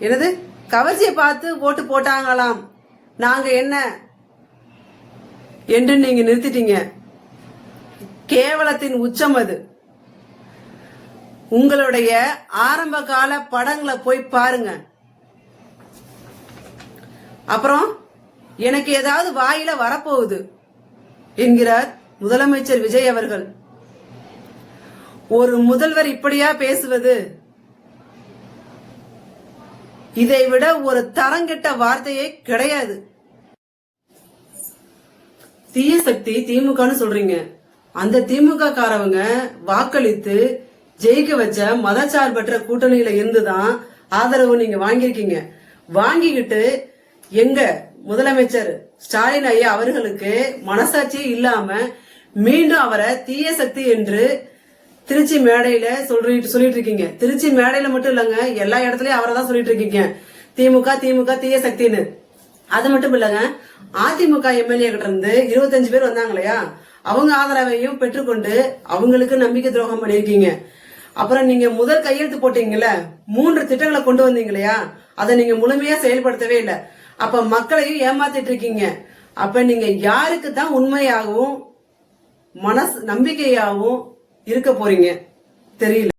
என்னது கவர்ச்சியை பார்த்து ஓட்டு போட்டாங்களாம், நாங்க என்ன என்று நீங்க நிறுத்திட்டீங்க. கேவலத்தின் உச்சம் அது. உங்களுடைய ஆரம்ப கால படங்களை போய் பாருங்க. அப்புறம் எனக்கு ஏதாவது வாயில வரப்போகுது என்கிறார் முதலமைச்சர் விஜய் அவர்கள். ஒரு முதல்வர் இப்படியா பேசுவது? இதை விட ஒரு தரங்கெட்ட வார்த்தையே கிடையாது. தீய சக்தி திமுகன்னு சொல்றீங்க. அந்த திமுக காரவங்க வாக்களித்து ஜெயிக்க வச்ச மதச்சார்பற்ற கூட்டணியில இருந்துதான் ஆதரவு நீங்க வாங்கியிருக்கீங்க. வாங்கிக்கிட்டு எங்க முதலமைச்சர் ஸ்டாலின் ஐயா அவர்களுக்கு மனசாட்சியே இல்லாம மீண்டும் அவரை தீய சக்தி என்று திருச்சி மேடையில சொல்லிட்டு இருக்கீங்க. திருச்சி மேடையில மட்டும் இல்லங்க, எல்லா இடத்துலயும் அவரை தான் சொல்லிட்டு இருக்கீங்க, திமுக திமுக தீய சக்தின்னு. அது மட்டும் இல்லங்க, அதிமுக எம்எல்ஏ கிட்ட இருந்து 25 பேர் வந்தாங்க இல்லையா, அவங்க ஆதரவையும் பெற்றுக்கொண்டு அவங்களுக்கு நம்பிக்கை துரோகம் பண்ணிருக்கீங்க. அப்புறம் நீங்க முதல் கையெழுத்து போட்டீங்கல்ல, 3 திட்டங்களை கொண்டு வந்தீங்க இல்லையா, அதை நீங்க முழுமையா செயல்படுத்தவே இல்லை. அப்ப மக்களையும் ஏமாத்திட்டு இருக்கீங்க. அப்ப நீங்க யாருக்கு தான் உண்மையாகவும் நம்பிக்கையாகவும் இருக்க போறீங்க தெரியல.